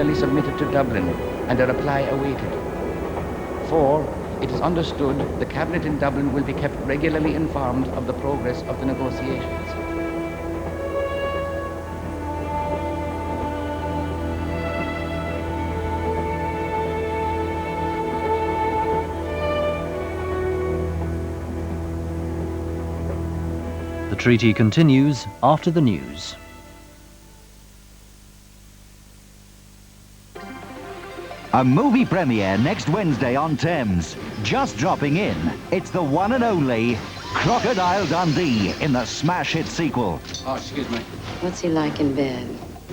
regularly submitted to Dublin and a reply awaited. 4. It is understood the Cabinet in Dublin will be kept regularly informed of the progress of the negotiations. The treaty continues after the news. A movie premiere next Wednesday on Thames. Just dropping in, it's the one and only Crocodile Dundee in the smash hit sequel. Oh, excuse me. What's he like in bed?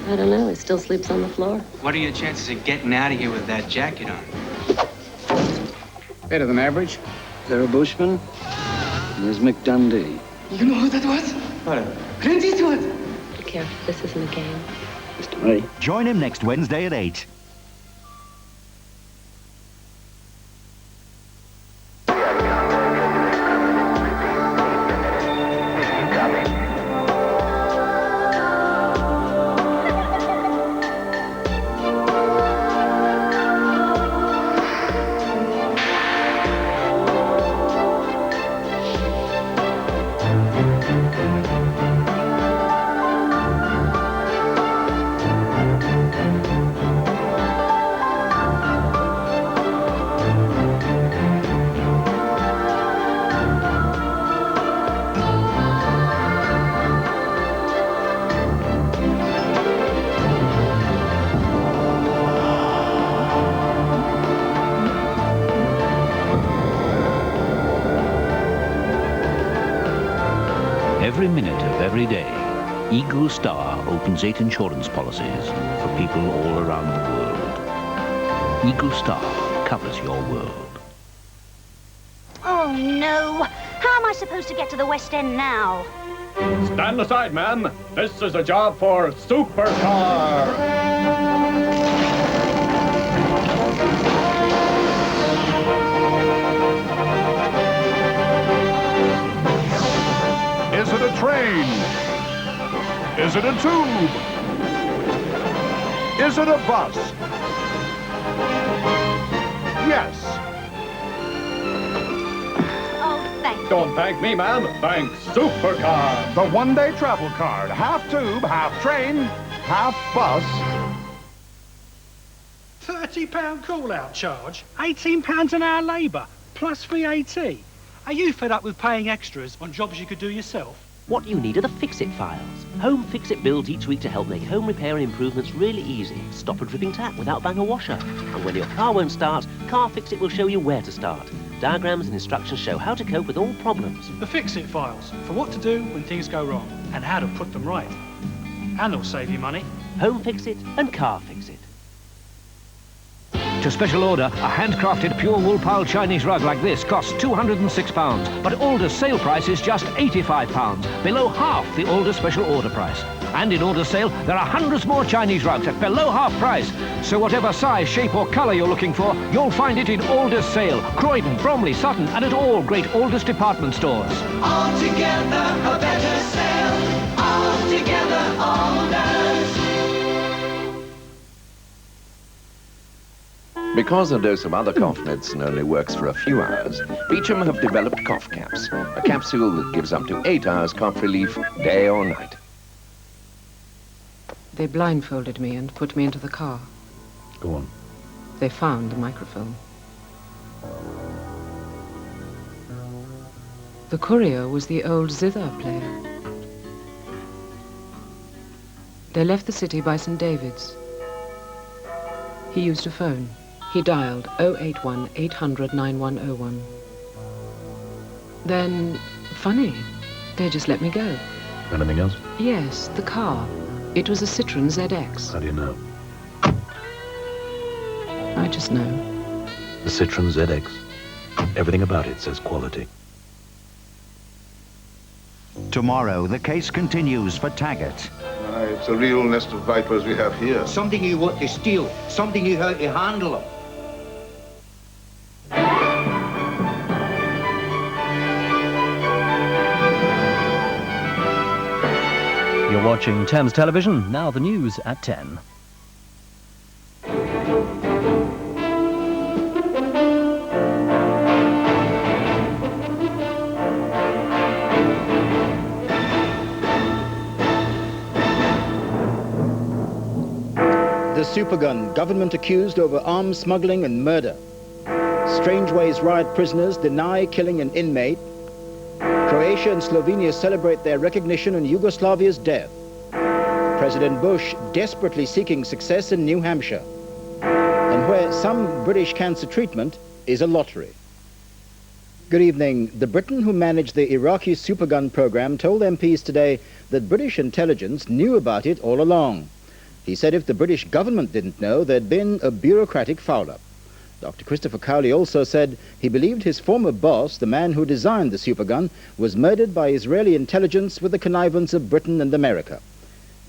I don't know. He still sleeps on the floor. What are your chances of getting out of here with that jacket on? Better than average. There are Bushmen. There's Mick Dundee. You know who that was? What? Clint Eastwood. Be careful. This isn't a game. Mr. May. Join him next Wednesday at 8. Every minute of every day, Eagle Star opens 8 insurance policies for people all around the world. Eagle Star covers your world. Oh, no. How am I supposed to get to the West End now? Stand aside, man. This is a job for Supercar. Is it a train? Is it a tube? Is it a bus? Yes. Oh, thank you. Don't thank me, ma'am. Thank Supercar. The one-day travel card. Half tube, half train, half bus. £30 call-out charge, £18 an hour labour, plus VAT. Are you fed up with paying extras on jobs you could do yourself? What you need are the Fix-It files. Home Fix-It builds each week to help make home repair and improvements really easy. Stop a dripping tap without bang a washer. And when your car won't start, Car Fix-It will show you where to start. Diagrams and instructions show how to cope with all problems. The Fix-It files, for what to do when things go wrong, and how to put them right. And they'll save you money. Home Fix-It and Car Fix-It. To special order, a handcrafted pure wool pile Chinese rug like this costs £206, but Alder's sale price is just £85, below half the Alder special order price. And in Alder's sale, there are hundreds more Chinese rugs at below half price. So whatever size, shape or colour you're looking for, you'll find it in Alder's sale. Croydon, Bromley, Sutton and at all great Alder's department stores. All together, a better sale. All together, Alders. Because a dose of other cough medicine only works for a few hours, Beecham have developed cough caps, a capsule that gives up to 8 hours cough relief, day or night. They blindfolded me and put me into the car. Go on. They found the microfilm. The courier was the old zither player. They left the city by St. David's. He used a phone. He dialed 081 800 9101. Then, funny, they just let me go. Anything else? Yes, the car. It was a Citroën ZX. How do you know? I just know. The Citroën ZX. Everything about it says quality. Tomorrow, the case continues for Taggart. It's a real nest of vipers we have here. Something you want to steal, something you how to handle them. You're watching Thames Television, now the news at 10. The Supergun, government accused over arms smuggling and murder. Strangeways riot prisoners deny killing an inmate. Croatia and Slovenia celebrate their recognition on Yugoslavia's death. President Bush desperately seeking success in New Hampshire. And where some British cancer treatment is a lottery. Good evening. The Briton who managed the Iraqi Supergun program told MPs today that British intelligence knew about it all along. He said if the British government didn't know, there'd been a bureaucratic foul-up. Dr. Christopher Cowley also said he believed his former boss, the man who designed the supergun, was murdered by Israeli intelligence with the connivance of Britain and America.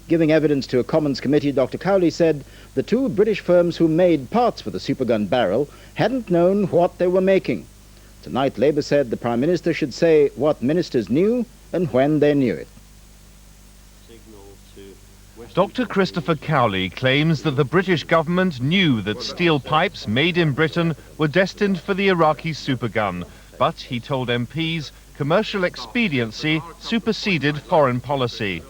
Giving evidence to a Commons committee, Dr. Cowley said the two British firms who made parts for the supergun barrel hadn't known what they were making. Tonight, Labour said the Prime Minister should say what ministers knew and when they knew it. Dr. Christopher Cowley claims that the British government knew that steel pipes made in Britain were destined for the Iraqi supergun, but he told MPs commercial expediency superseded foreign policy.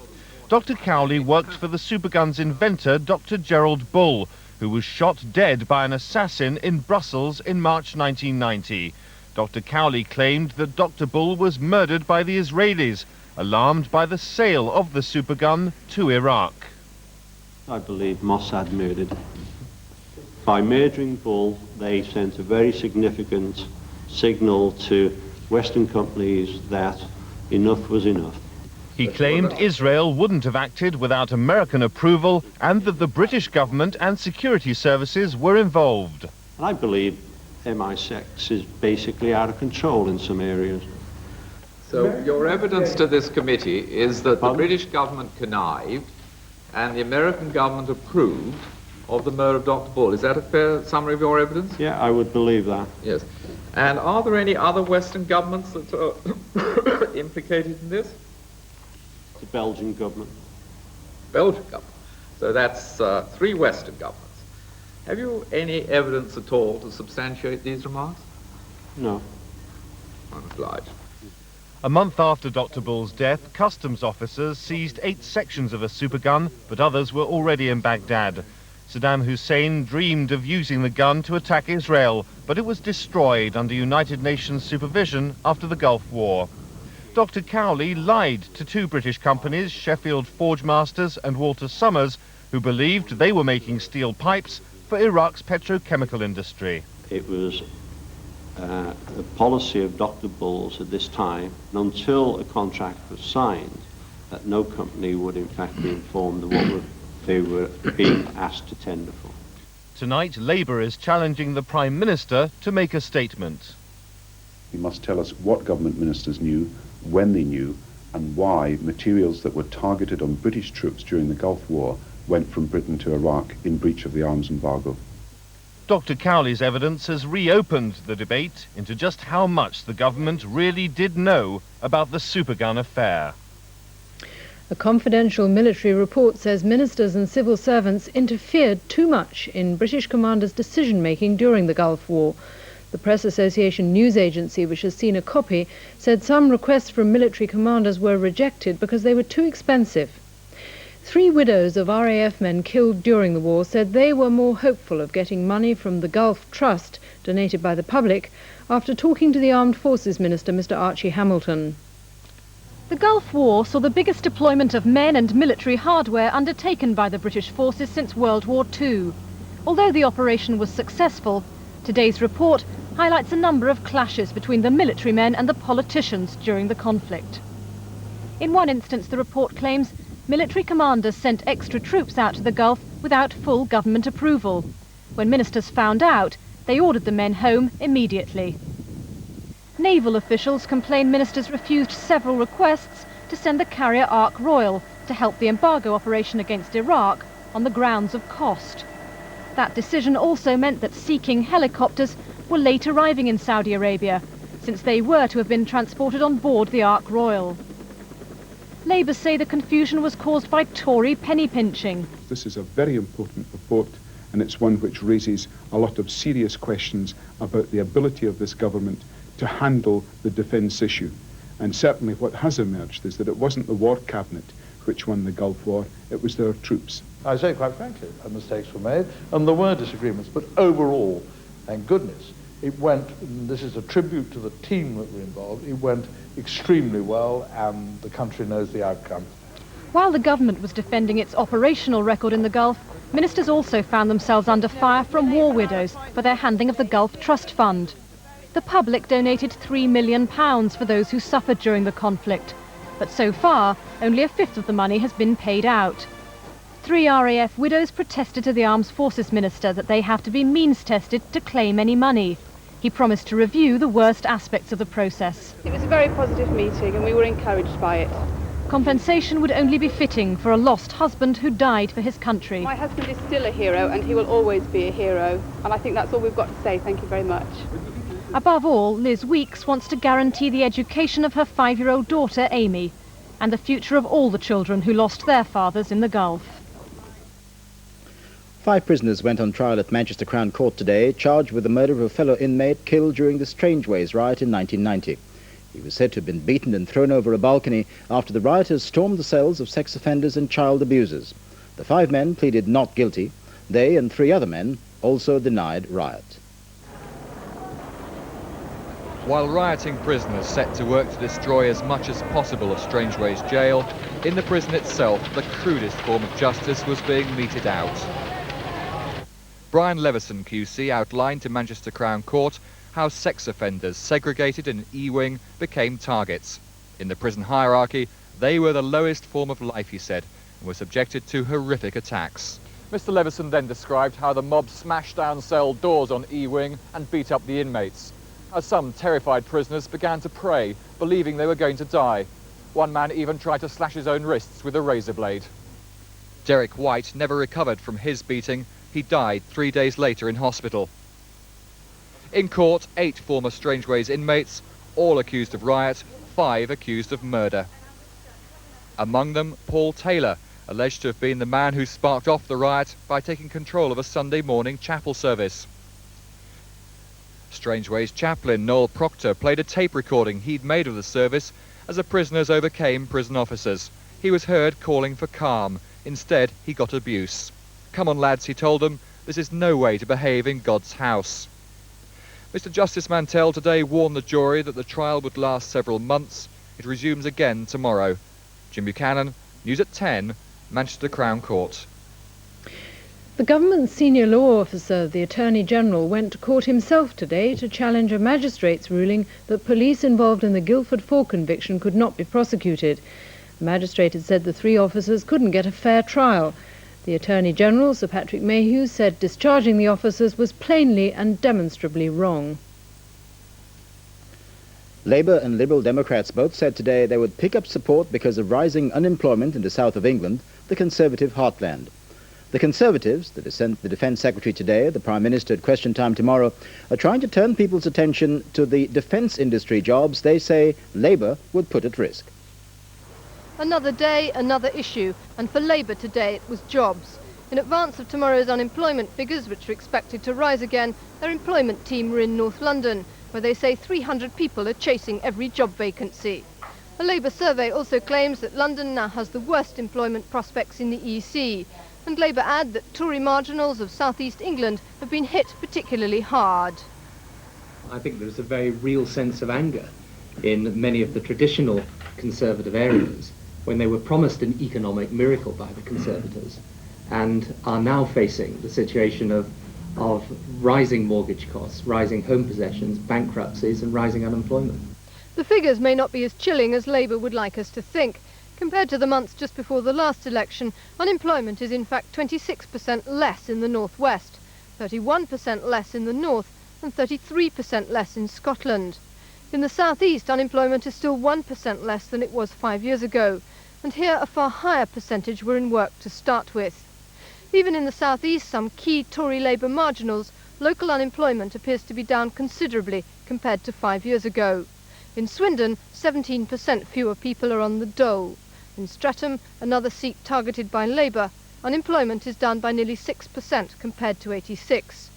Dr. Cowley worked for the supergun's inventor, Dr. Gerald Bull, who was shot dead by an assassin in Brussels in March 1990. Dr. Cowley claimed that Dr. Bull was murdered by the Israelis, alarmed by the sale of the supergun to Iraq. I believe Mossad murdered. By murdering Bull, they sent a very significant signal to Western companies that enough was enough. He claimed Israel wouldn't have acted without American approval and that the British government and security services were involved. And I believe MI6 is basically out of control in some areas. So your evidence to this committee is that the British government connived and the American government approved of the murder of Dr. Bull. Is that a fair summary of your evidence? Yeah, I would believe that. Yes. And are there any other Western governments that are implicated in this? The Belgian government. Belgian government. So that's 3 Western governments. Have you any evidence at all to substantiate these remarks? No. I'm obliged. A month after Dr. Bull's death, customs officers seized 8 sections of a supergun, but others were already in Baghdad. Saddam Hussein dreamed of using the gun to attack Israel, but it was destroyed under United Nations supervision after the Gulf War. Dr. Cowley lied to 2 British companies, Sheffield Forgemasters and Walter Summers, who believed they were making steel pipes for Iraq's petrochemical industry. It was the policy of Dr. Bull's at this time, until a contract was signed, that no company would in fact be informed of what they were being asked to tender for. Tonight, Labour is challenging the Prime Minister to make a statement. He must tell us what government ministers knew, when they knew, and why materials that were targeted on British troops during the Gulf War went from Britain to Iraq in breach of the arms embargo. Dr. Cowley's evidence has reopened the debate into just how much the government really did know about the supergun affair. A confidential military report says ministers and civil servants interfered too much in British commanders' decision-making during the Gulf War. The Press Association news agency, which has seen a copy, said some requests from military commanders were rejected because they were too expensive. 3 widows of RAF men killed during the war said they were more hopeful of getting money from the Gulf Trust, donated by the public, after talking to the Armed Forces Minister, Mr. Archie Hamilton. The Gulf War saw the biggest deployment of men and military hardware undertaken by the British forces since World War II. Although the operation was successful, today's report highlights a number of clashes between the military men and the politicians during the conflict. In one instance, the report claims military commanders sent extra troops out to the Gulf without full government approval. When ministers found out, they ordered the men home immediately. Naval officials complain ministers refused several requests to send the carrier Ark Royal to help the embargo operation against Iraq on the grounds of cost. That decision also meant that Sea King helicopters were late arriving in Saudi Arabia, since they were to have been transported on board the Ark Royal. Labour say the confusion was caused by Tory penny pinching. This is a very important report, and it's one which raises a lot of serious questions about the ability of this government to handle the defence issue. And certainly what has emerged is that it wasn't the War Cabinet which won the Gulf War. It was their troops. I say quite frankly, mistakes were made, and there were disagreements, but overall, thank goodness, it went, and this is a tribute to the team that were involved, it went extremely well, and the country knows the outcome. While the government was defending its operational record in the Gulf, ministers also found themselves under fire from war widows for their handling of the Gulf Trust Fund. The public donated £3 million for those who suffered during the conflict, but so far, only a fifth of the money has been paid out. 3 RAF widows protested to the Armed Forces Minister that they have to be means-tested to claim any money. He promised to review the worst aspects of the process. It was a very positive meeting and we were encouraged by it. Compensation would only be fitting for a lost husband who died for his country. My husband is still a hero and he will always be a hero. And I think that's all we've got to say. Thank you very much. Above all, Liz Weeks wants to guarantee the education of her 5-year-old daughter, Amy, and the future of all the children who lost their fathers in the Gulf. 5 prisoners went on trial at Manchester Crown Court today, charged with the murder of a fellow inmate killed during the Strangeways riot in 1990. He was said to have been beaten and thrown over a balcony after the rioters stormed the cells of sex offenders and child abusers. The 5 men pleaded not guilty. They and 3 other men also denied riot. While rioting prisoners set to work to destroy as much as possible of Strangeways jail, in the prison itself the crudest form of justice was being meted out. Brian Levison QC outlined to Manchester Crown Court how sex offenders segregated in an E-wing became targets. In the prison hierarchy, they were the lowest form of life, he said, and were subjected to horrific attacks. Mr. Levison then described how the mob smashed down cell doors on E-wing and beat up the inmates. As some terrified prisoners began to pray, believing they were going to die. One man even tried to slash his own wrists with a razor blade. Derek White never recovered from his beating. He died 3 days later in hospital. In court, 8 former Strangeways inmates, all accused of riot, 5 accused of murder. Among them, Paul Taylor, alleged to have been the man who sparked off the riot by taking control of a Sunday morning chapel service. Strangeways chaplain Noel Proctor played a tape recording he'd made of the service as the prisoners overcame prison officers. He was heard calling for calm. Instead, he got abuse. "Come on, lads," he told them, "this is no way to behave in God's house." Mr. Justice Mantell today warned the jury that the trial would last several months. It resumes again tomorrow. Jim Buchanan, News at 10, Manchester Crown Court. The government's senior law officer, the Attorney General, went to court himself today to challenge a magistrate's ruling that police involved in the Guildford 4 conviction could not be prosecuted. The magistrate had said the 3 officers couldn't get a fair trial. The Attorney General, Sir Patrick Mayhew, said discharging the officers was plainly and demonstrably wrong. Labour and Liberal Democrats both said today they would pick up support because of rising unemployment in the south of England, the Conservative heartland. The Conservatives, the Defence Secretary today, the Prime Minister at Question Time tomorrow, are trying to turn people's attention to the defence industry jobs they say Labour would put at risk. Another day, another issue, and for Labour today it was jobs. In advance of tomorrow's unemployment figures, which are expected to rise again, their employment team were in North London, where they say 300 people are chasing every job vacancy. A Labour survey also claims that London now has the worst employment prospects in the EC, and Labour add that Tory marginals of South East England have been hit particularly hard. I think there's a very real sense of anger in many of the traditional Conservative areas when they were promised an economic miracle by the Conservatives and are now facing the situation of rising mortgage costs, rising home possessions, bankruptcies and rising unemployment. The figures may not be as chilling as Labour would like us to think. Compared to the months just before the last election, unemployment is in fact 26% less in the northwest, 31% less in the north and 33% less in Scotland. In the southeast, unemployment is still 1% less than it was 5 years ago, and here a far higher percentage were in work to start with. Even in the southeast, some key Tory Labour marginals, local unemployment appears to be down considerably compared to 5 years ago. In Swindon, 17% fewer people are on the dole. In Streatham, another seat targeted by Labour, unemployment is down by nearly 6% compared to 86.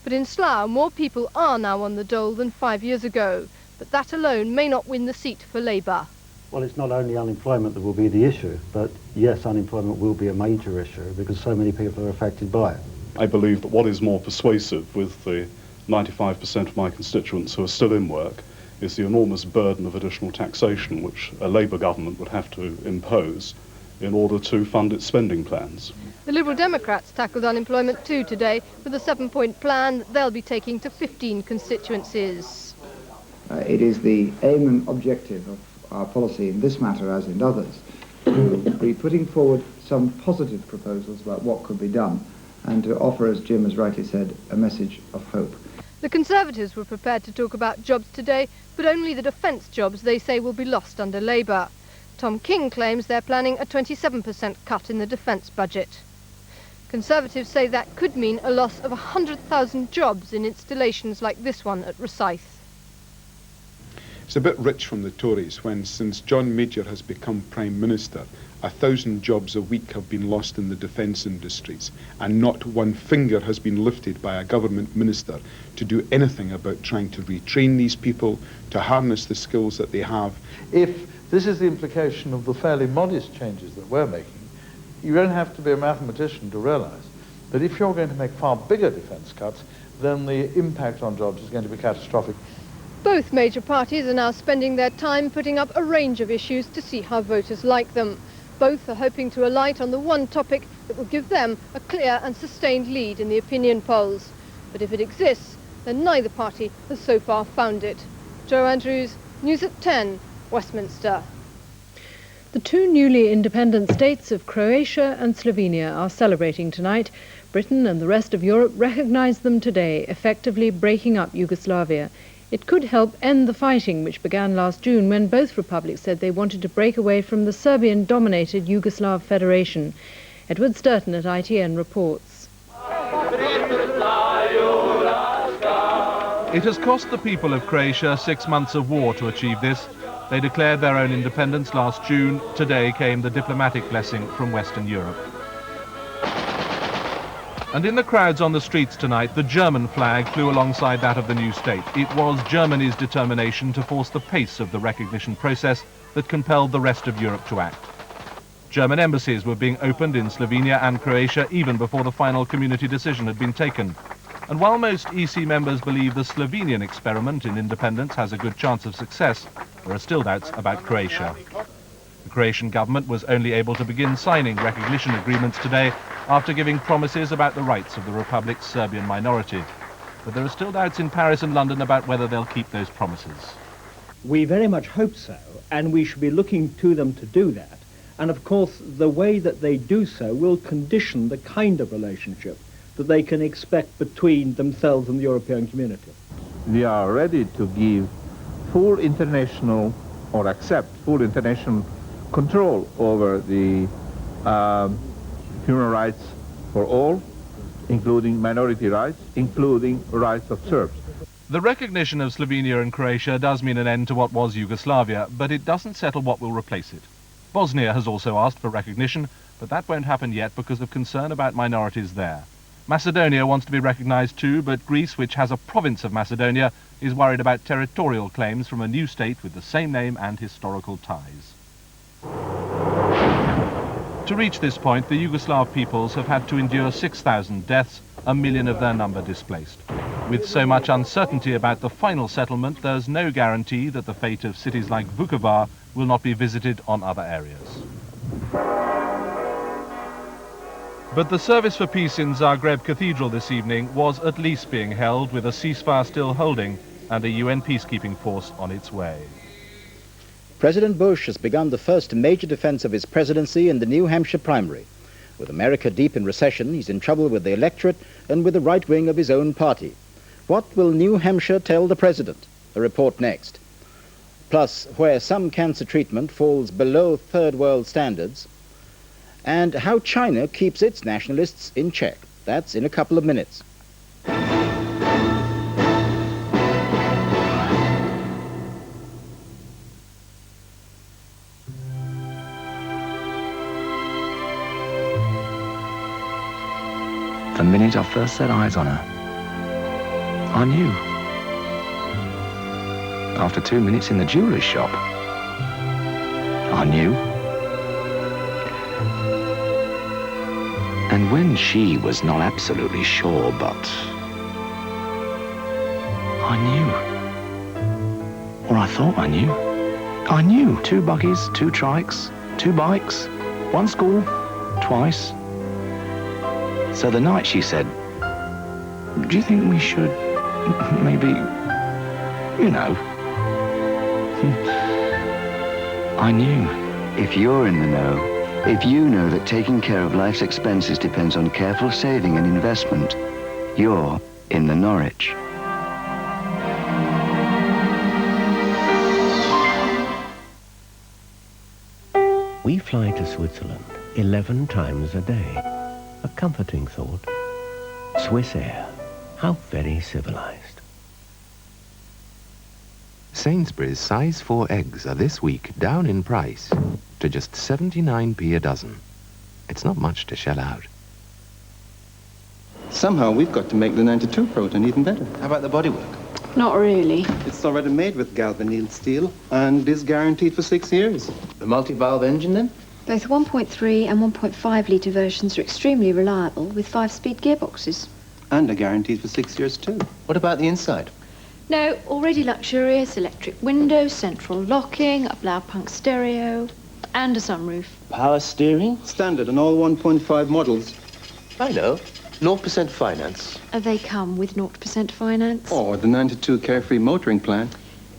But in Slough, more people are now on the dole than 5 years ago, but that alone may not win the seat for Labour. Well, it's not only unemployment that will be the issue, but yes, unemployment will be a major issue because so many people are affected by it. I believe that what is more persuasive with the 95% of my constituents who are still in work is the enormous burden of additional taxation which a Labour government would have to impose in order to fund its spending plans. The Liberal Democrats tackled unemployment too today with a 7-point plan that they'll be taking to 15 constituencies. It is the aim and objective of our policy in this matter, as in others, to be putting forward some positive proposals about what could be done and to offer, as Jim has rightly said, a message of hope. The Conservatives were prepared to talk about jobs today, but only the defence jobs they say will be lost under Labour. Tom King claims they're planning a 27% cut in the defence budget. Conservatives say that could mean a loss of 100,000 jobs in installations like this one at Rosyth. It's a bit rich from the Tories when, since John Major has become Prime Minister, 1,000 jobs a week have been lost in the defence industries, and not one finger has been lifted by a government minister to do anything about trying to retrain these people, to harness the skills that they have. If this is the implication of the fairly modest changes that we're making, you don't have to be a mathematician to realise that if you're going to make far bigger defence cuts, then the impact on jobs is going to be catastrophic. Both major parties are now spending their time putting up a range of issues to see how voters like them. Both are hoping to alight on the one topic that will give them a clear and sustained lead in the opinion polls. But if it exists, then neither party has so far found it. Jo Andrews, News at 10, Westminster. The two newly independent states of Croatia and Slovenia are celebrating tonight. Britain and the rest of Europe recognise them today, effectively breaking up Yugoslavia. It could help end the fighting, which began last June when both republics said they wanted to break away from the Serbian-dominated Yugoslav Federation. Edward Sturton at ITN reports. It has cost the people of Croatia 6 months of war to achieve this. They declared their own independence last June. Today came the diplomatic blessing from Western Europe. And in the crowds on the streets tonight, the German flag flew alongside that of the new state. It was Germany's determination to force the pace of the recognition process that compelled the rest of Europe to act. German embassies were being opened in Slovenia and Croatia even before the final community decision had been taken. And while most EC members believe the Slovenian experiment in independence has a good chance of success, there are still doubts about Croatia. The Croatian government was only able to begin signing recognition agreements today after giving promises about the rights of the republic's Serbian minority. But there are still doubts in Paris and London about whether they'll keep those promises. We very much hope so, and we should be looking to them to do that. And of course, the way that they do so will condition the kind of relationship that they can expect between themselves and the European community. We are ready to give full international, or accept full international control over the human rights for all, including minority rights, including rights of Serbs. The recognition of Slovenia and Croatia does mean an end to what was Yugoslavia, but it doesn't settle what will replace it. Bosnia has also asked for recognition, but that won't happen yet because of concern about minorities there. Macedonia wants to be recognized too, but Greece, which has a province of Macedonia, is worried about territorial claims from a new state with the same name and historical ties. To reach this point, the Yugoslav peoples have had to endure 6,000 deaths, 1 million of their number displaced. With so much uncertainty about the final settlement, there's no guarantee that the fate of cities like Vukovar will not be visited on other areas. But the service for peace in Zagreb Cathedral this evening was at least being held with a ceasefire still holding and a UN peacekeeping force on its way. President Bush has begun the first major defense of his presidency in the New Hampshire primary. With America deep in recession, he's in trouble with the electorate and with the right wing of his own party. What will New Hampshire tell the president? A report next. Plus, where some cancer treatment falls below third world standards, and how China keeps its nationalists in check. That's in a couple of minutes. The minute I first set eyes on her, I knew. After 2 minutes in the jeweller's shop, I knew. And when she was not absolutely sure, but I knew. Or I thought I knew. I knew. 2 buggies, 2 trikes, 2 bikes, 1 school, twice. So the night she said, do you think we should maybe, you know? I knew. If you're in the know, if you know that taking care of life's expenses depends on careful saving and investment, you're in the Norwich. We fly to Switzerland 11 times a day. A comforting thought. Swiss Air. How very civilized. Sainsbury's size 4 eggs are this week down in price to just 79p a dozen. It's not much to shell out. Somehow we've got to make the 92 proton even better. How about the bodywork? Not really. It's already made with galvannealed steel and is guaranteed for 6 years. The multi-valve engine then? Both 1.3 and 1.5 litre versions are extremely reliable with 5-speed gearboxes. And are guaranteed for 6 years too. What about the inside? No, already luxurious, electric windows, central locking, a Blaupunk stereo, and a sunroof. Power steering? Standard on all 1.5 models. I know. 0% finance. They come with 0% finance. Or the 92 Carefree motoring plan.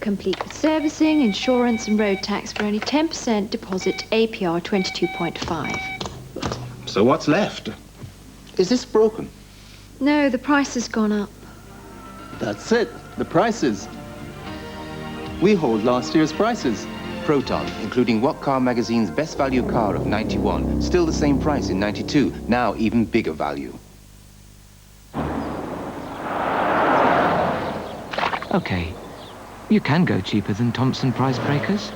Complete with servicing, insurance and road tax for only 10% deposit, APR 22.5. So what's left? Is this broken? No, the price has gone up. That's it. The prices. We hold last year's prices. Proton, including What Car Magazine's best value car of 91. Still the same price in 92. Now even bigger value. Okay, you can go cheaper than Thompson Price Breakers,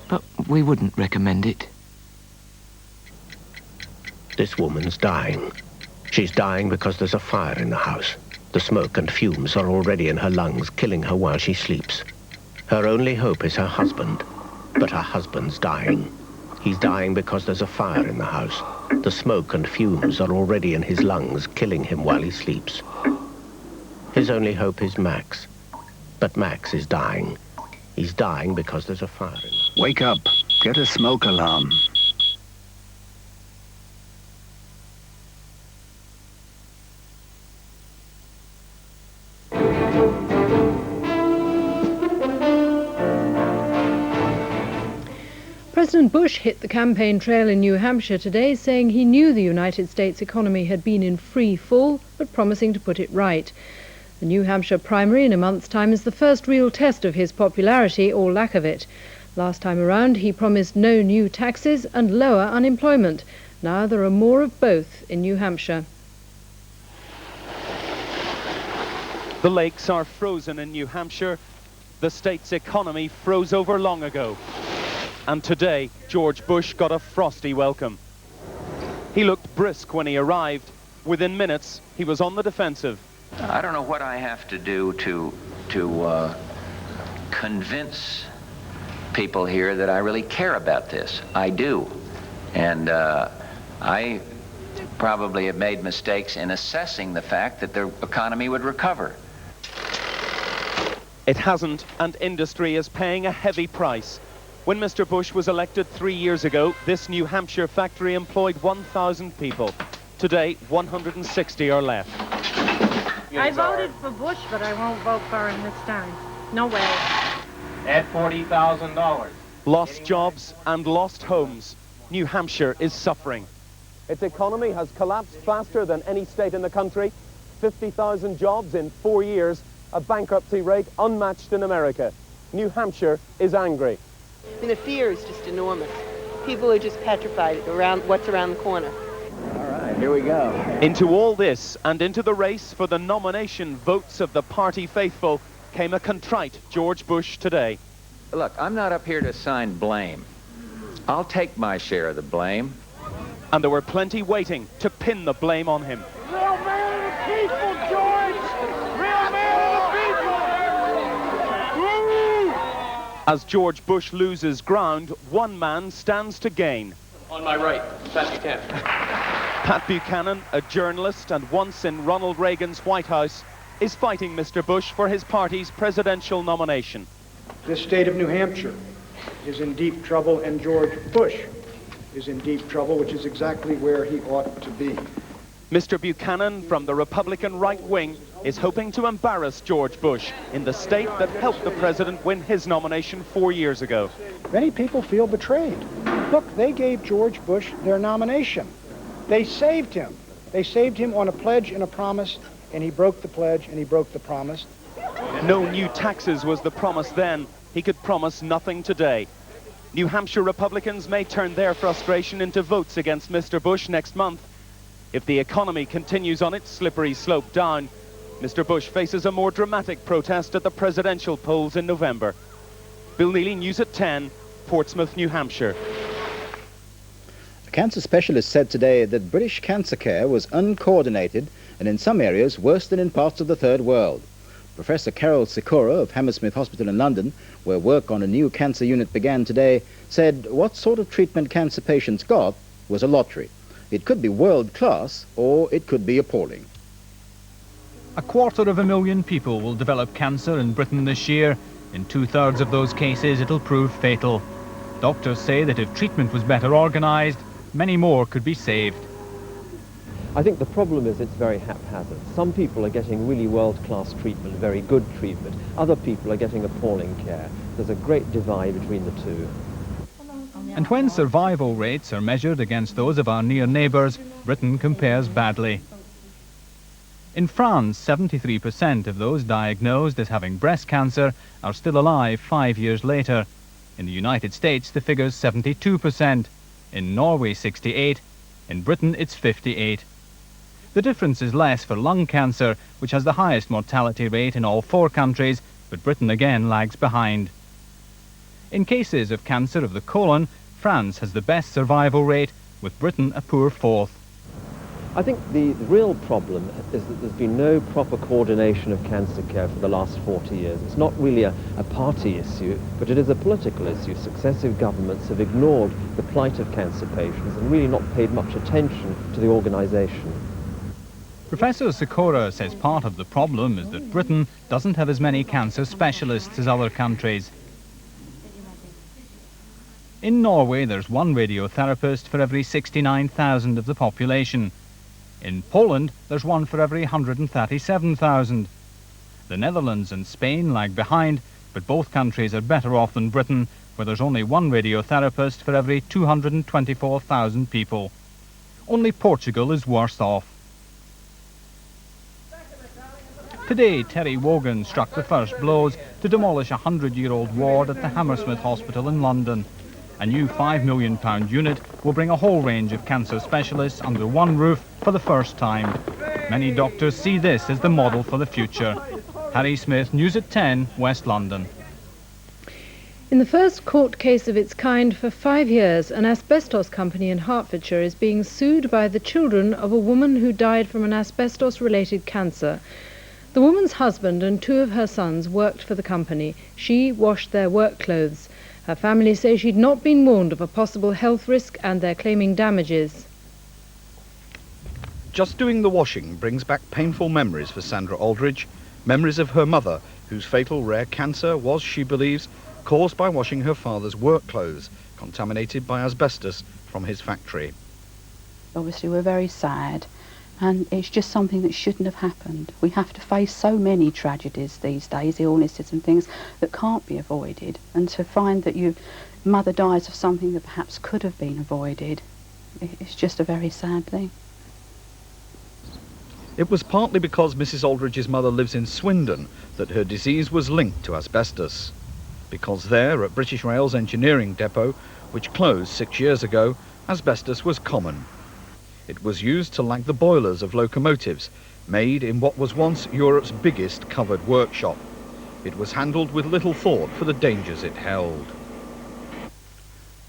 but we wouldn't recommend it. This woman's dying. She's dying because there's a fire in the house. The smoke and fumes are already in her lungs, killing her while she sleeps. Her only hope is her husband, but her husband's dying. He's dying because there's a fire in the house. The smoke and fumes are already in his lungs, killing him while he sleeps. His only hope is Max. But Max is dying. He's dying because there's a fire in the house. Wake up. Get a smoke alarm. President Bush hit the campaign trail in New Hampshire today, saying he knew the United States economy had been in free fall, but promising to put it right. The New Hampshire primary in a month's time is the first real test of his popularity or lack of it. Last time around, he promised no new taxes and lower unemployment. Now there are more of both in New Hampshire. The lakes are frozen in New Hampshire. The state's economy froze over long ago. And today, George Bush got a frosty welcome. He looked brisk when he arrived. Within minutes, he was on the defensive. I don't know what I have to do to convince people here that I really care about this. I do. And I probably have made mistakes in assessing the fact that the economy would recover. It hasn't, and industry is paying a heavy price. When Mr. Bush was elected 3 years ago, this New Hampshire factory employed 1,000 people. Today, 160 are left. I voted for Bush, but I won't vote for him this time. No way. At $40,000. Lost jobs and lost homes. New Hampshire is suffering. Its economy has collapsed faster than any state in the country. 50,000 jobs in 4 years, a bankruptcy rate unmatched in America. New Hampshire is angry. I mean, the fear is just enormous. People are just petrified around what's around the corner. All right, here we go. Into all this and into the race for the nomination votes of the party faithful came a contrite George Bush today. Look, I'm not up here to assign blame. I'll take my share of the blame. And there were plenty waiting to pin the blame on him. Real man of the people, George! Real man of the people! Woo! As George Bush loses ground, one man stands to gain. On my right, Pat Buchanan. Pat Buchanan, a journalist and once in Ronald Reagan's White House, is fighting Mr. Bush for his party's presidential nomination. This state of New Hampshire is in deep trouble, and George Bush is in deep trouble, which is exactly where he ought to be. Mr. Buchanan, from the Republican right wing, is hoping to embarrass George Bush in the state that helped the president win his nomination 4 years ago. Many people feel betrayed. Look, they gave George Bush their nomination. They saved him. They saved him on a pledge and a promise, and he broke the pledge and he broke the promise. No new taxes was the promise then. He could promise nothing today. New Hampshire Republicans may turn their frustration into votes against Mr. Bush next month. If the economy continues on its slippery slope down, Mr. Bush faces a more dramatic protest at the presidential polls in November. Bill Neely, News at 10, Portsmouth, New Hampshire. A cancer specialist said today that British cancer care was uncoordinated and in some areas worse than in parts of the Third World. Professor Carol Sikora of Hammersmith Hospital in London, where work on a new cancer unit began today, said what sort of treatment cancer patients got was a lottery. It could be world-class or it could be appalling. 250,000 people will develop cancer in Britain this year. In 2/3 of those cases, it'll prove fatal. Doctors say that if treatment was better organised, many more could be saved. I think the problem is it's very haphazard. Some people are getting really world-class treatment, very good treatment. Other people are getting appalling care. There's a great divide between the two. And when survival rates are measured against those of our near neighbours, Britain compares badly. In France, 73% of those diagnosed as having breast cancer are still alive 5 years later. In the United States, the figure's 72%. In Norway, 68%. In Britain, it's 58%. The difference is less for lung cancer, which has the highest mortality rate in all 4 countries, but Britain again lags behind. In cases of cancer of the colon, France has the best survival rate, with Britain a poor 4th. I think the real problem is that there's been no proper coordination of cancer care for the last 40 years. It's not really a party issue, but it is a political issue. Successive governments have ignored the plight of cancer patients and really not paid much attention to the organisation. Professor Sikora says part of the problem is that Britain doesn't have as many cancer specialists as other countries. In Norway, there's 1 radiotherapist for every 69,000 of the population. In Poland, there's 1 for every 137,000. The Netherlands and Spain lag behind, but both countries are better off than Britain, where there's only 1 radiotherapist for every 224,000 people. Only Portugal is worse off. Today, Terry Wogan struck the first blows to demolish a 100-year-old ward at the Hammersmith Hospital in London. A new £5 million unit will bring a whole range of cancer specialists under one roof for the first time. Many doctors see this as the model for the future. Harry Smith, News at 10, West London. In the first court case of its kind for 5 years, an asbestos company in Hertfordshire is being sued by the children of a woman who died from an asbestos-related cancer. The woman's husband and 2 of her sons worked for the company. She washed their work clothes. Her family say she'd not been warned of a possible health risk and they're claiming damages. Just doing the washing brings back painful memories for Sandra Aldridge, memories of her mother, whose fatal rare cancer was, she believes, caused by washing her father's work clothes, contaminated by asbestos from his factory. Obviously we're very sad, and it's just something that shouldn't have happened. We have to face so many tragedies these days, illnesses and things that can't be avoided, and to find that your mother dies of something that perhaps could have been avoided, it's just a very sad thing. It was partly because Mrs. Aldridge's mother lives in Swindon that her disease was linked to asbestos. Because there, at British Rail's engineering depot, which closed 6 years ago, asbestos was common. It was used to lag the boilers of locomotives, made in what was once Europe's biggest covered workshop. It was handled with little thought for the dangers it held.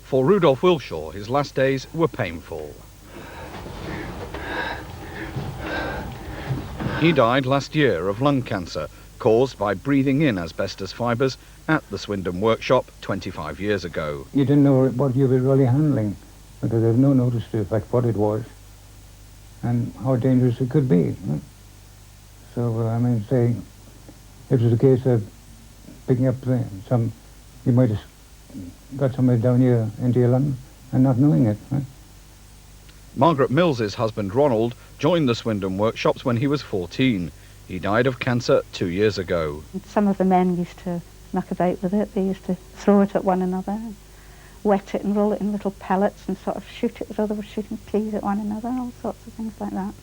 For Rudolph Wilshaw, his last days were painful. He died last year of lung cancer, caused by breathing in asbestos fibres at the Swindon workshop 25 years ago. You didn't know what you were really handling, because there was no notice to the fact what it was and how dangerous it could be. So, I mean, say, it was a case of picking up you might have got somebody down here into your lung and not knowing it. Margaret Mills's husband Ronald joined the Swindon workshops when he was 14. He died of cancer 2 years ago. Some of the men used to muck about with it. They used to throw it at one another, and wet it and roll it in little pellets and sort of shoot it as though they were shooting peas at one another, all sorts of things like that.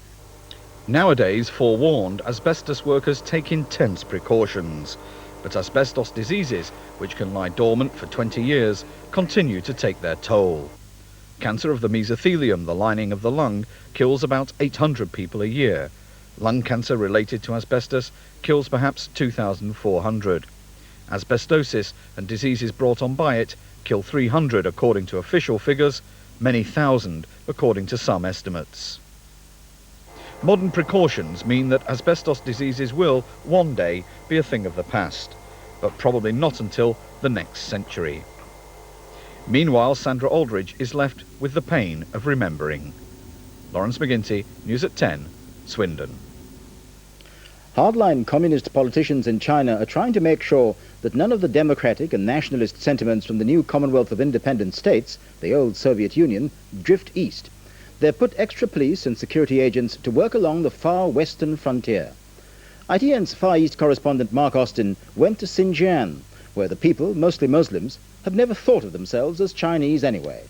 Nowadays, forewarned, asbestos workers take intense precautions. But asbestos diseases, which can lie dormant for 20 years, continue to take their toll. Cancer of the mesothelium, the lining of the lung, kills about 800 people a year. Lung cancer related to asbestos kills perhaps 2,400. Asbestosis and diseases brought on by it kill 300 according to official figures, many thousand according to some estimates. Modern precautions mean that asbestos diseases will, one day, be a thing of the past, but probably not until the next century. Meanwhile, Sandra Aldridge is left with the pain of remembering. Lawrence McGinty, News at 10, Swindon. Hardline communist politicians in China are trying to make sure that none of the democratic and nationalist sentiments from the new Commonwealth of Independent States, the old Soviet Union, drift east. They've put extra police and security agents to work along the far western frontier. ITN's Far East correspondent Mark Austin went to Xinjiang, where the people, mostly Muslims, have never thought of themselves as Chinese anyway.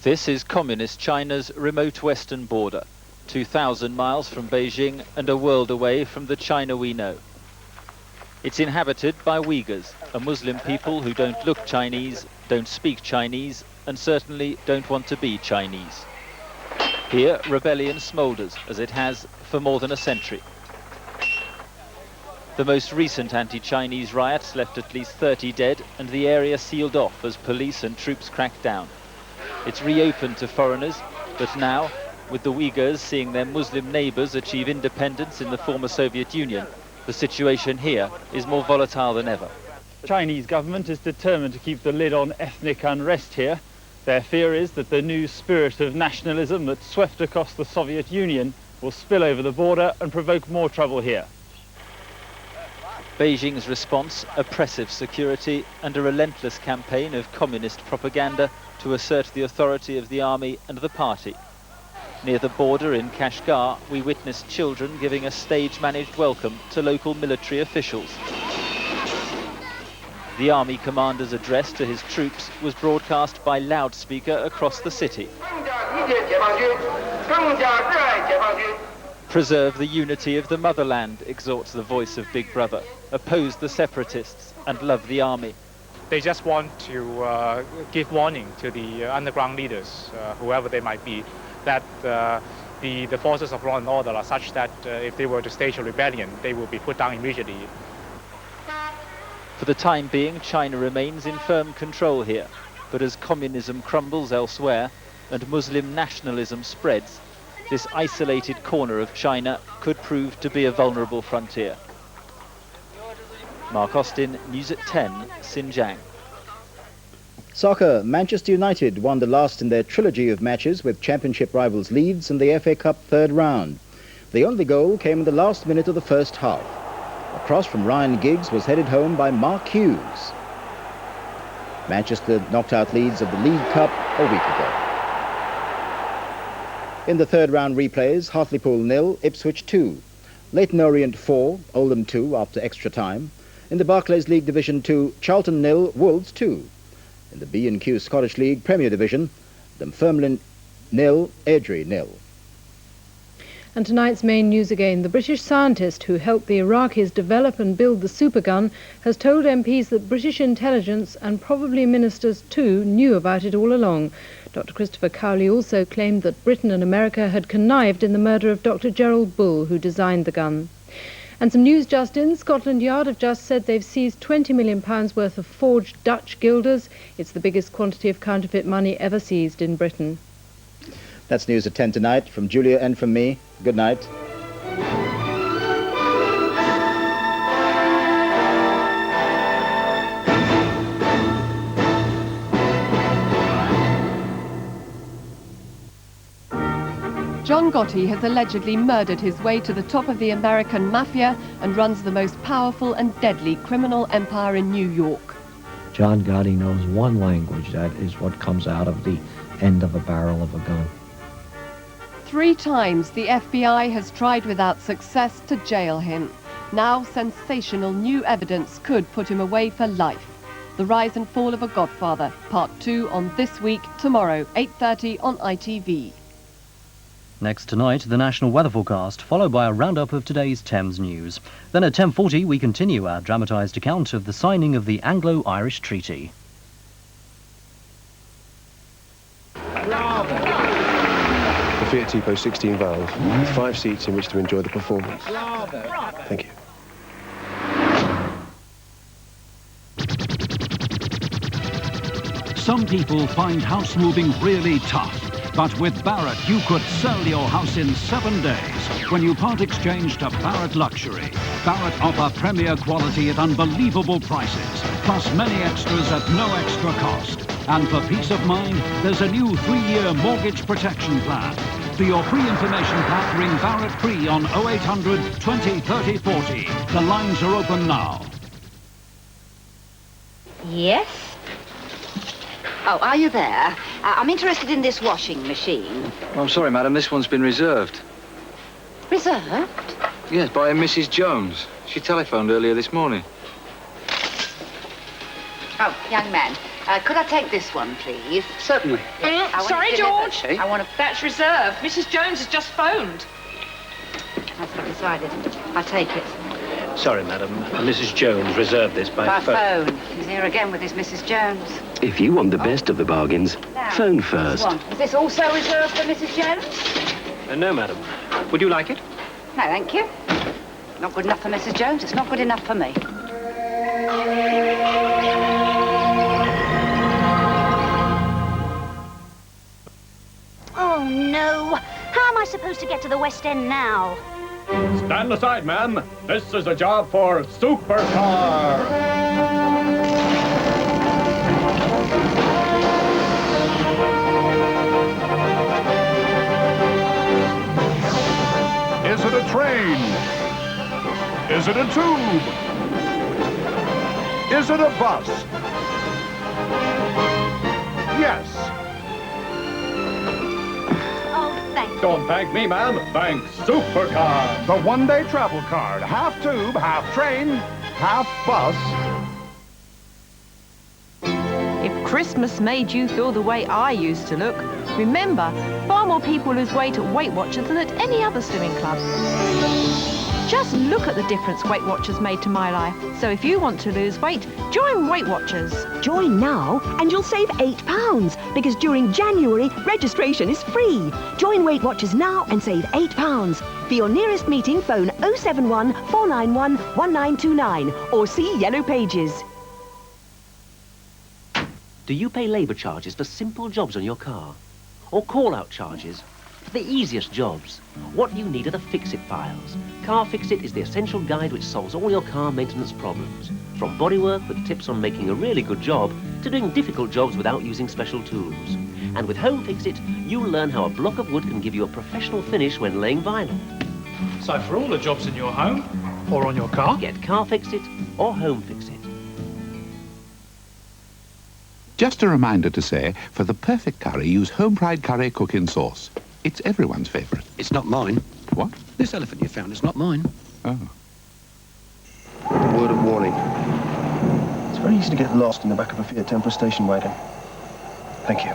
This is communist China's remote western border, 2,000 miles from Beijing and a world away from the China we know. It's inhabited by Uyghurs, a Muslim people who don't look Chinese, don't speak Chinese, and certainly don't want to be Chinese. Here, rebellion smoulders, as it has for more than a century. The most recent anti-Chinese riots left at least 30 dead and the area sealed off as police and troops cracked down. It's reopened to foreigners, but now, with the Uyghurs seeing their Muslim neighbours achieve independence in the former Soviet Union, the situation here is more volatile than ever. The Chinese government is determined to keep the lid on ethnic unrest here. Their fear is that the new spirit of nationalism that swept across the Soviet Union will spill over the border and provoke more trouble here. Beijing's response, oppressive security and a relentless campaign of communist propaganda to assert the authority of the army and the party. Near the border in Kashgar, we witnessed children giving a stage-managed welcome to local military officials. The army commander's address to his troops was broadcast by loudspeaker across the city. Preserve the unity of the motherland, exhorts the voice of Big Brother. Oppose the separatists and love the army. They just want to give warning to the underground leaders, whoever they might be, that the forces of law and order are such that if they were to stage a rebellion, they will be put down immediately. For the time being, China remains in firm control here, but as communism crumbles elsewhere and Muslim nationalism spreads, this isolated corner of China could prove to be a vulnerable frontier. Mark Austin, News at 10, Xinjiang. Soccer, Manchester United won the last in their trilogy of matches with championship rivals Leeds in the FA Cup third round. The only goal came in the last minute of the first half. A cross from Ryan Giggs was headed home by Mark Hughes. Manchester knocked out Leeds of the League Cup a week ago. In the third round replays, Hartlepool 0, Ipswich 2. Leyton Orient 4, Oldham 2 after extra time. In the Barclays League Division 2, Charlton 0, Wolves 2. In the B&Q Scottish League Premier Division, Dunfermline 0, Airdrie 0. And tonight's main news again. The British scientist who helped the Iraqis develop and build the supergun has told MPs that British intelligence and probably ministers too knew about it all along. Dr. Christopher Cowley also claimed that Britain and America had connived in the murder of Dr. Gerald Bull, who designed the gun. And some news just in. Scotland Yard have just said they've seized £20 million worth of forged Dutch guilders. It's the biggest quantity of counterfeit money ever seized in Britain. That's News at 10 tonight. From Julia and from me, good night. John Gotti has allegedly murdered his way to the top of the American mafia and runs the most powerful and deadly criminal empire in New York. John Gotti knows one language, that is what comes out of the end of a barrel of a gun. 3 times the FBI has tried without success to jail him. Now sensational new evidence could put him away for life. The Rise and Fall of a Godfather, Part 2 on This Week, tomorrow, 8:30 on ITV. Next tonight, the national weather forecast, followed by a roundup of today's Thames news. Then at 10:40, we continue our dramatised account of the signing of the Anglo-Irish Treaty. The Fiat Tipo 16 valve, with 5 seats in which to enjoy the performance. Thank you. Some people find house moving really tough, but with Barratt you could sell your house in 7 days when you part exchange to Barratt Luxury. Barratt offer premier quality at unbelievable prices, plus many extras at no extra cost. And for peace of mind, there's a new 3-year mortgage protection plan. For your free information pack, ring Barratt free on 0800 20 30 40. The lines are open now. Yes? Oh, are you there? I'm interested in this washing machine. I'm sorry, madam, this one's been reserved. Reserved? Yes, by Mrs. Jones. She telephoned earlier this morning. Oh, young man, could I take this one, please? Certainly. Sorry, George. Eh? I want to... That's reserved. Mrs. Jones has just phoned. That's been decided. I take it. Sorry, madam. Mrs. Jones reserved this by phone. He's here again with his Mrs. Jones. If you want the best of the bargains, phone first. Is this also reserved for Mrs. Jones? No, madam. Would you like it? No, thank you. Not good enough for Mrs. Jones. It's not good enough for me. Oh, no. How am I supposed to get to the West End now? Stand aside, ma'am. This is a job for Supercar. Is it a train? Is it a tube? Is it a bus? Yes. Don't thank me, ma'am. Thank Supercar. The one-day travel card. Half tube, half train, half bus. If Christmas made you feel the way I used to look, remember, far more people lose weight at Weight Watchers than at any other slimming club. Just look at the difference Weight Watchers made to my life. So if you want to lose weight, join Weight Watchers. Join now and you'll save £8 because during January, registration is free. Join Weight Watchers now and save £8. For your nearest meeting, phone 071 491 1929 or see Yellow Pages. Do you pay labour charges for simple jobs on your car? Or call-out charges? For the easiest jobs, what you need are the Fix-It files. Car Fix-It is the essential guide which solves all your car maintenance problems. From bodywork with tips on making a really good job to doing difficult jobs without using special tools. And with Home Fix-It, you'll learn how a block of wood can give you a professional finish when laying vinyl. So for all the jobs in your home or on your car, get Car Fix-It or Home Fix-It. Just a reminder to say, for the perfect curry, use Home Pride Curry Cooking Sauce. It's everyone's favourite. It's not mine. What? This elephant you found is not mine. Oh. Word of warning. It's very easy to get lost in the back of a Fiat Tempo station wagon. Thank you.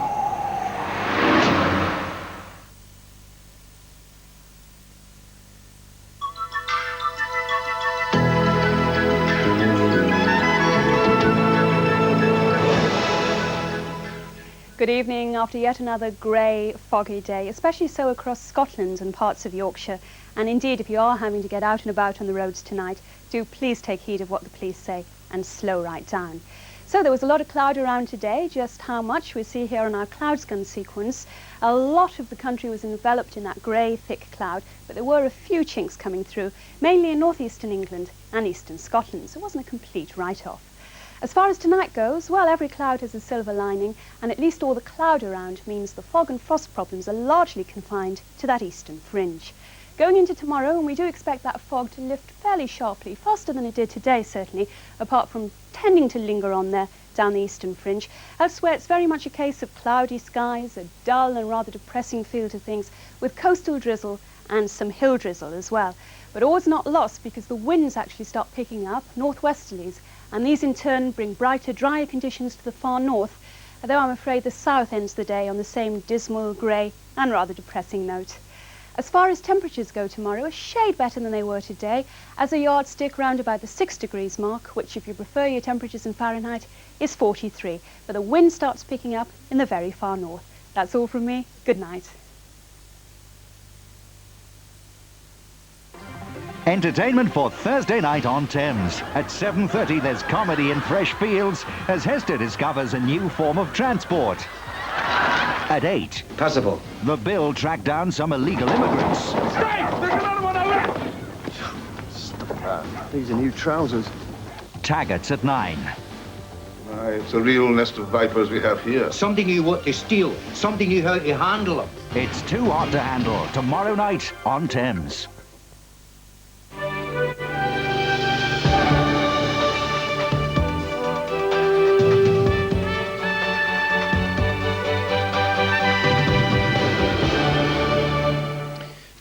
Good evening. After yet another grey, foggy day, especially so across Scotland and parts of Yorkshire. And indeed, if you are having to get out and about on the roads tonight, do please take heed of what the police say and slow right down. So there was a lot of cloud around today. Just how much we see here on our CloudScan sequence. A lot of the country was enveloped in that grey, thick cloud, but there were a few chinks coming through, mainly in northeastern England and eastern Scotland, so it wasn't a complete write-off. As far as tonight goes, well, every cloud has a silver lining, and at least all the cloud around means the fog and frost problems are largely confined to that eastern fringe. Going into tomorrow, and we do expect that fog to lift fairly sharply, faster than it did today certainly, apart from tending to linger on there down the eastern fringe. Elsewhere, it's very much a case of cloudy skies, a dull and rather depressing feel to things, with coastal drizzle and some hill drizzle as well. But all's not lost, because the winds actually start picking up, northwesterlies, and these in turn bring brighter, drier conditions to the far north, although I'm afraid the south ends the day on the same dismal, grey and rather depressing note. As far as temperatures go tomorrow, a shade better than they were today, as a yardstick round about the 6 degrees mark, which, if you prefer your temperatures in Fahrenheit, is 43. But the wind starts picking up in the very far north. That's all from me. Good night. Entertainment for Thursday night on Thames. At 7:30 there's comedy in fresh fields as Hester discovers a new form of transport. At 8, Possible. the Bill tracked down some illegal immigrants. Stay! There's another one on left! These are new trousers. Taggart's at 9. It's a real nest of vipers we have here. Something you want to steal. Something you have to handle them. It's Too Hot to Handle, tomorrow night on Thames.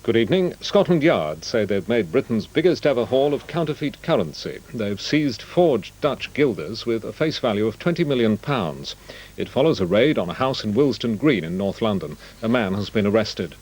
Good evening. Scotland Yard say they've made Britain's biggest ever haul of counterfeit currency. They've seized forged Dutch guilders with a face value of £20 million. It follows a raid on a house in Willesden Green in North London. A man has been arrested.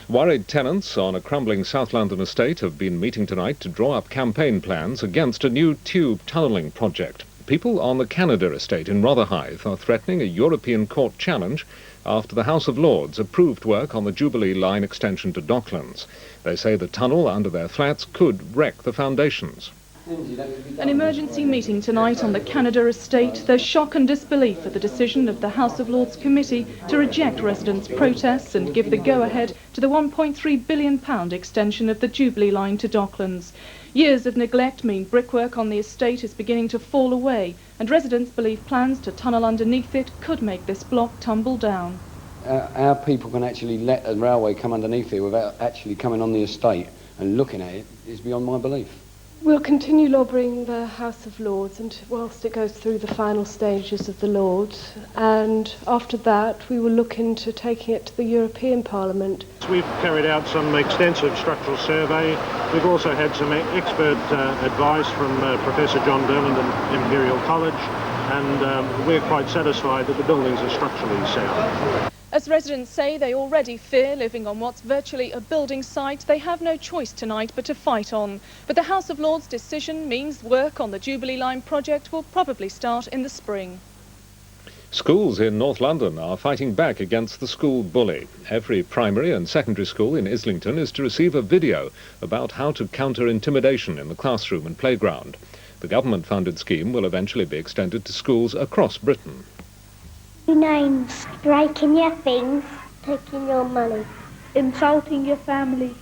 Worried tenants on a crumbling South London estate have been meeting tonight to draw up campaign plans against a new tube tunnelling project. People on the Canada estate in Rotherhithe are threatening a European court challenge after the House of Lords approved work on the Jubilee line extension to Docklands. They say the tunnel under their flats could wreck the foundations. An emergency meeting tonight on the Canada estate. There's shock and disbelief at the decision of the House of Lords Committee to reject residents' protests and give the go-ahead to the £1.3 billion extension of the Jubilee line to Docklands. Years of neglect mean brickwork on the estate is beginning to fall away, and residents believe plans to tunnel underneath it could make this block tumble down. Our people can actually let a railway come underneath it without actually coming on the estate and looking at it is beyond my belief. We'll continue lobbying the House of Lords and whilst it goes through the final stages of the Lords, and after that we will look into taking it to the European Parliament. We've carried out some extensive structural survey. We've also had some expert advice from Professor John Durland at Imperial College, and we're quite satisfied that the buildings are structurally sound. As residents say, they already fear living on what's virtually a building site. They have no choice tonight but to fight on. But the House of Lords decision means work on the Jubilee Line project will probably start in the spring. Schools in North London are fighting back against the school bully. Every primary and secondary school in Islington is to receive a video about how to counter intimidation in the classroom and playground. The government-funded scheme will eventually be extended to schools across Britain. Names, breaking your things, taking your money, insulting your family.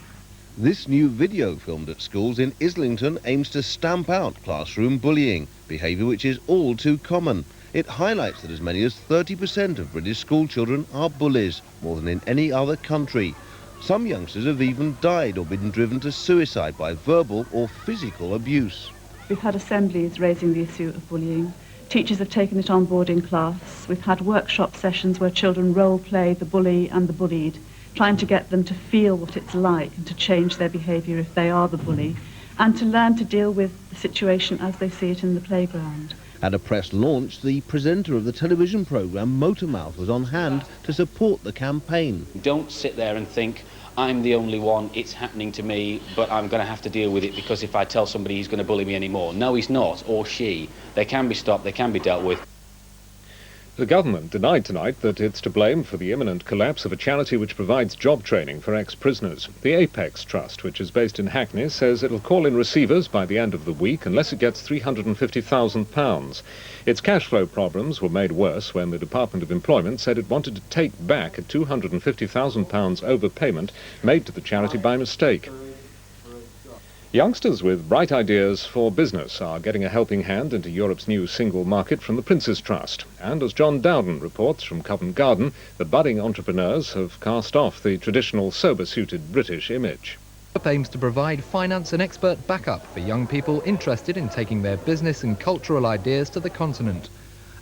This new video filmed at schools in Islington aims to stamp out classroom bullying, behaviour which is all too common. It highlights that as many as 30% of British school children are bullies, more than in any other country. Some youngsters have even died or been driven to suicide by verbal or physical abuse. We've had assemblies raising the issue of bullying. Teachers have taken it on board in class. We've had workshop sessions where children role-play the bully and the bullied, trying to get them to feel what it's like and to change their behaviour if they are the bully, and to learn to deal with the situation as they see it in the playground. At a press launch, the presenter of the television programme Motormouth was on hand to support the campaign. Don't sit there and think, I'm the only one, it's happening to me, but I'm going to have to deal with it because if I tell somebody he's going to bully me anymore. No, he's not, or she. They can be stopped, they can be dealt with. The government denied tonight that it's to blame for the imminent collapse of a charity which provides job training for ex-prisoners. The Apex Trust, which is based in Hackney, says it'll call in receivers by the end of the week unless it gets £350,000. Its cash flow problems were made worse when the Department of Employment said it wanted to take back a £250,000 overpayment made to the charity by mistake. Youngsters with bright ideas for business are getting a helping hand into Europe's new single market from the Prince's Trust. And as John Dowden reports from Covent Garden, the budding entrepreneurs have cast off the traditional sober-suited British image. Europe aims to provide finance and expert backup for young people interested in taking their business and cultural ideas to the continent.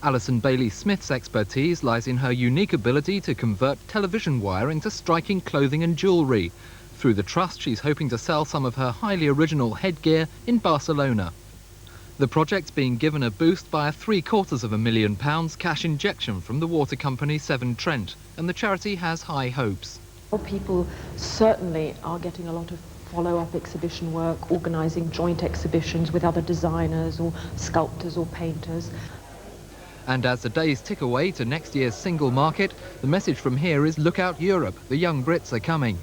Alison Bailey-Smith's expertise lies in her unique ability to convert television wire into striking clothing and jewellery. Through the Trust, she's hoping to sell some of her highly original headgear in Barcelona. The project's being given a boost by a £750,000 cash injection from the water company Severn Trent, and the charity has high hopes. People certainly are getting a lot of follow-up exhibition work, organising joint exhibitions with other designers or sculptors or painters. And as the days tick away to next year's single market, the message from here is look out Europe, the young Brits are coming.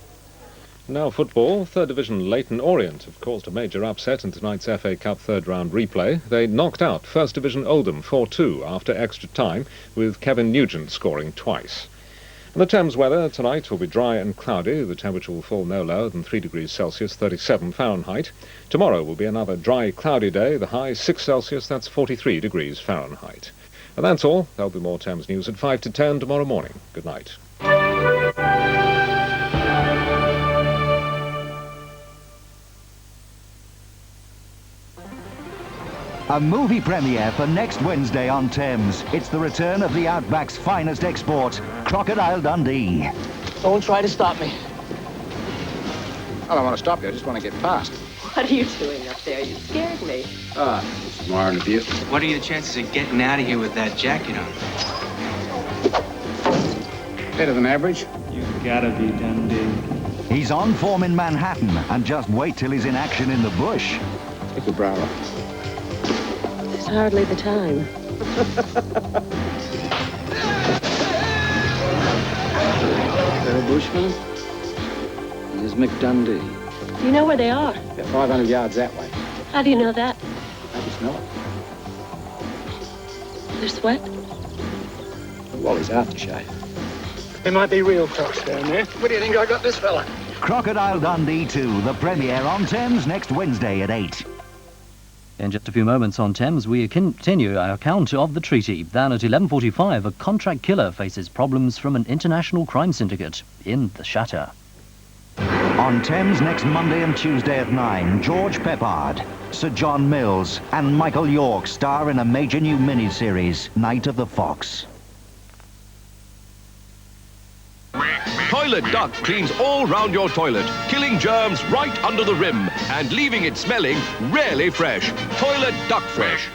Now football. Third Division Leyton Orient have caused a major upset in tonight's FA Cup third-round replay. They knocked out First Division Oldham 4-2 after extra time, with Kevin Nugent scoring twice. And the Thames weather tonight will be dry and cloudy. The temperature will fall no lower than 3 degrees Celsius, 37 Fahrenheit. Tomorrow will be another dry, cloudy day. The high 6 Celsius, that's 43 degrees Fahrenheit. And that's all. There'll be more Thames news at 5 to 10 tomorrow morning. Good night. A movie premiere for next Wednesday on Thames. It's the return of the Outback's finest export, Crocodile Dundee. Don't try to stop me. I don't want to stop you, I just want to get past. What are you doing up there? You scared me. This is more of you. What are your chances of getting out of here with that jacket on? Better than average. You gotta be Dundee. He's on form in Manhattan, and just wait till he's in action in the bush. Take your brow off. It's hardly the time. They're a bushman. There's Mick Dundee. Do you know where they are? They're 500 yards that way. How do you know that? I just know it. They're sweat? Wally's aftershave. There might be real crocs down there. Where do you think I got this fella? Crocodile Dundee 2, the premiere on Thames next Wednesday at 8. In just a few moments on Thames, we continue our account of the treaty. Then at 11:45, a contract killer faces problems from an international crime syndicate in the Shatter. On Thames next Monday and Tuesday at 9, George Peppard, Sir John Mills and Michael York star in a major new miniseries, Night of the Fox. Toilet Duck cleans all round your toilet, killing germs right under the rim and leaving it smelling really fresh. Toilet Duck Fresh.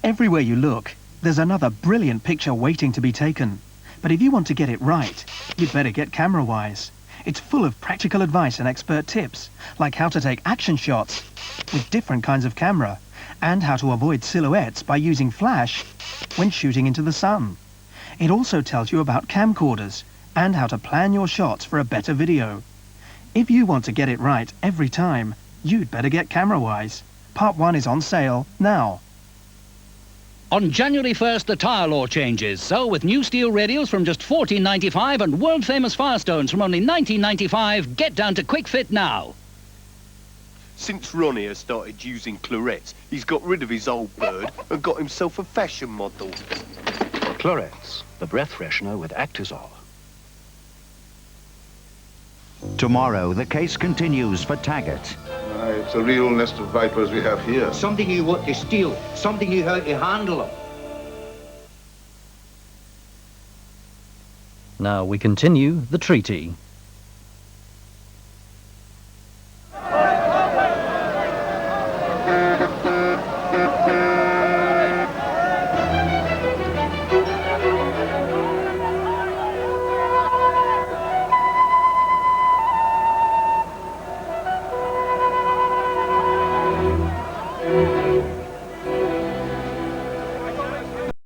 Everywhere you look, there's another brilliant picture waiting to be taken. But if you want to get it right, you'd better get CameraWise. It's full of practical advice and expert tips, like how to take action shots with different kinds of camera, and how to avoid silhouettes by using flash when shooting into the sun. It also tells you about camcorders and how to plan your shots for a better video. If you want to get it right every time, you'd better get CameraWise. Part 1 is on sale now. On January 1st, the tyre law changes. So, with new steel radials from just $14.95 and world-famous Firestones from only $19.95, get down to Quick Fit now. Since Ronnie has started using Clarets, he's got rid of his old bird and got himself a fashion model. Clarets, the breath freshener with Actisol. Tomorrow, the case continues for Taggart. It's a real nest of vipers we have here. Something you want to steal, something you how to handle them. Now we continue the treaty.